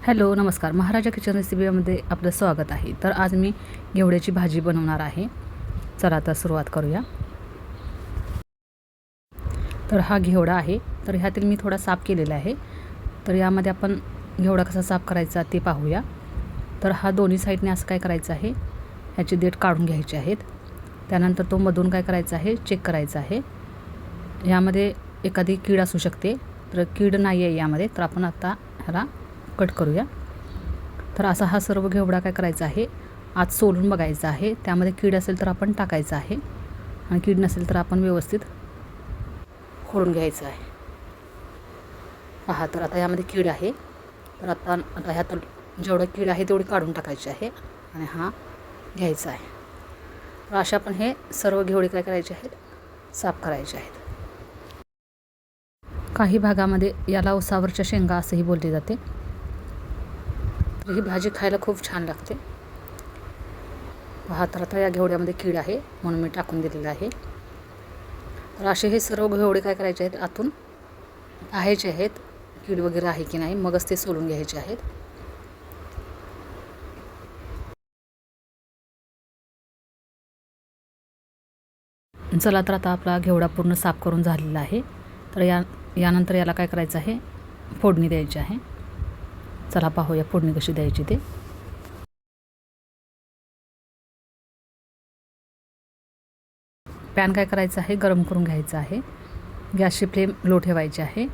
Hello नमस्कार. महाराजा kitchen रेसिपीमध्ये आपलं स्वागत आहे. तर आज मी घेवड्याची भाजी बनवणार आहे. चला आता सुरुवात करूया. तर हा घेवडा आहे. तर ह्यातील मी थोडा साफ केलेला आहे. तर यामध्ये आपण घेवडा कसा साफ करायचा ते पाहूया. तर हा दोन्ही साईडने असं काय करायचं आहे, ह्याची देठ काढून घ्यायची आहेत. त्यानंतर तो मधून काय करायचा आहे, चेक करायचा आहे. यामध्ये एखादी कीड असू शकते, तर कीड नाही आहे यामध्ये, तर आपण आता ह्याला कट करूया. तर असा हा सर्व घेवडा काय करायचा आहे, आत सोलून बघायचा आहे. त्यामध्ये कीड असेल तर आपण टाकायचं आहे आणि कीड नसेल तर आपण व्यवस्थित खोडून घ्यायचं आहे. पहा, तर आता यामध्ये कीड आहे. तर आता ह्यात जेवढं कीड आहे तेवढी काढून टाकायची आहे आणि हा घ्यायचा आहे. तर अशा आपण हे सर्व घेवडे काय करायचे आहेत, साफ करायचे आहेत. काही भागामध्ये याला उसावरच्या शेंगा असंही बोलले जाते. तर ही भाजी खायला खूप छान लागते. पहा, तर आता या घेवड्यामध्ये कीड आहे म्हणून मी टाकून दिलेलं आहे. तर असे हे सर्व घेवडे काय करायचे आहेत, आतून पाहायचे आहेत कीड वगैरे आहे की नाही, मगच ते सोलून घ्यायचे आहेत. चला, तर आता आपला घेवडा पूर्ण साफ करून झालेला आहे. तर यानंतर याला काय करायचं आहे, फोडणी द्यायची आहे. चला पाहूया फोडणी कशी द्यायची ते. पॅन काय करायचं आहे, गरम करून घ्यायचं आहे. गॅसची फ्लेम लो ठेवायची आहे.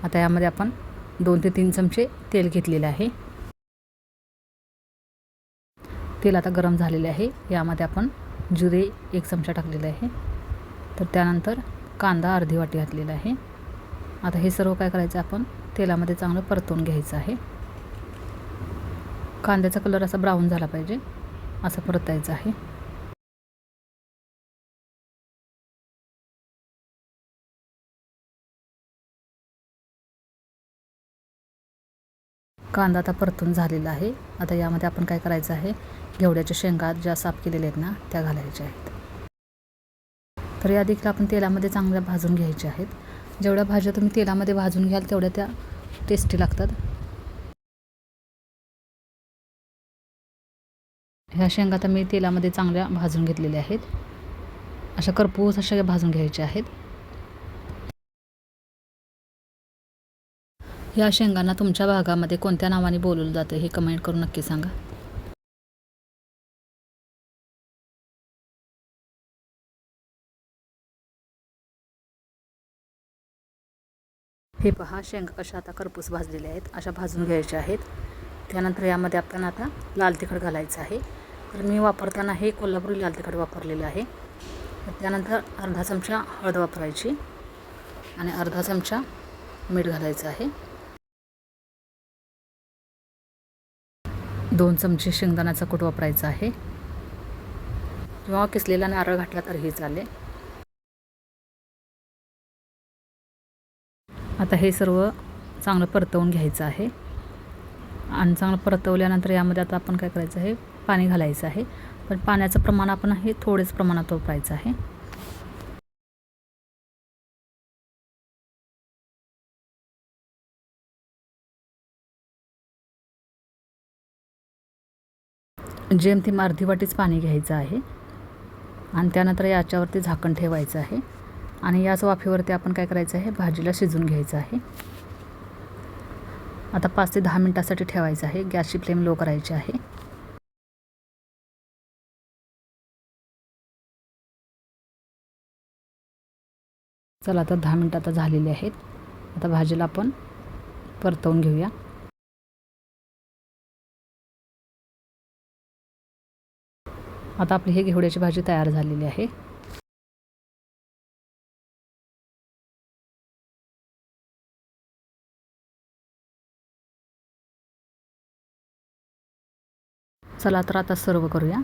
आता यामध्ये आपण 2 ते 3 चमचे तेल घेतलेले आहे. तेल आता गरम झालेले आहे. यामध्ये आपण जिरे 1 चमचा टाकलेले आहे. तर त्यानंतर कांदा अर्धी वाटी घातलेला आहे. आता हे सर्व काय करायचं, आपण तेलामध्ये चांगलं परतवून घ्यायचं आहे. कांद्याचा कलर असा ब्राऊन झाला पाहिजे, असं परतायचं आहे. कांदा आता परतून झालेला आहे. आता यामध्ये आपण काय करायचं आहे, घेवड्याच्या शेंगा ज्या साफ केलेल्या आहेत ना, त्या घालायच्या आहेत. तर या देखील आपण तेलामध्ये चांगल्या भाजून घ्यायच्या आहेत. जेवढ्या भाज्या तुम्ही तेलामध्ये भाजून घ्याल तेवढ्या त्या टेस्टी लागतात. ह्या शेंगा आता मी तेलामध्ये चांगल्या भाजून घेतलेल्या आहेत. अशा करपूस अशा भाजून घ्यायच्या आहेत. या शेंगांना तुमच्या भागामध्ये कोणत्या नावाने बोलवलं जातं हे कमेंट करून नक्की सांगा. हे पहा, शेंगा कशा आता करपूस भाजलेल्या आहेत, अशा भाजून घ्यायच्या आहेत. त्यानंतर यामध्ये आपण आता लाल तिखट घालायचं आहे. तर मी वापरताना हे कोल्हापुरी लाल तिखट वापरलेलं आहे. त्यानंतर अर्धा चमचा हळद वापरायची आणि अर्धा चमचा मीठ घालायचं आहे. 2 चमचे शेंगदाण्याचा कूट वापरायचा आहे किंवा किसलेला नारळ घातला तरीही चालेल. आता हे सर्व चांगलं परतवून घ्यायचं आहे आणि चांगलं परतवल्यानंतर यामध्ये आता आपण काय करायचं आहे, पाणी घालायचं आहे. पण पाण्याचं प्रमाण आपण हे थोडेच प्रमाणात वापरायचं आहे. जेमतेम अर्धी वाटीच पाणी घ्यायचं आहे आणि त्यानंतर याच्यावरती झाकण ठेवायचं आहे आणि याच वाफेवरती आपण काय करायचं आहे, भाजीला शिजून घ्यायचं आहे. आता 5 ते 10 मिनटासाठी ठेवायचं आहे. गॅसची फ्लेम लो करायची आहे. चला, आता 10 मिनटं आता झालेली आहेत. आता भाजीला आपण परतवून घेऊया. आता आपली ही घेवड्याची भाजी तयार झालेली आहे. चला, तर आता सर्व करूया.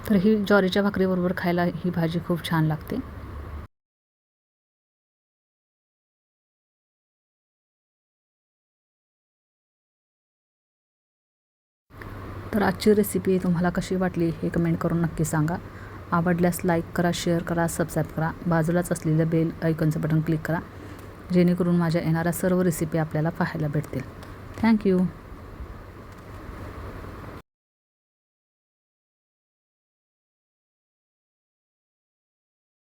तर ही ज्वारीच्या भाकरीबरोबर खायला ही भाजी खूप छान लागते. तर आजची रेसिपी तुम्हाला कशी वाटली हे कमेंट करून नक्की सांगा. आवडल्यास लाईक करा, शेअर करा, सबस्क्राईब करा. बाजूलाच असलेलं बेल आयकॉनचं बटन क्लिक करा जेणेकरून माझ्या येणाऱ्या सर्व रेसिपी आपल्याला पाहायला भेटतील. थँक्यू.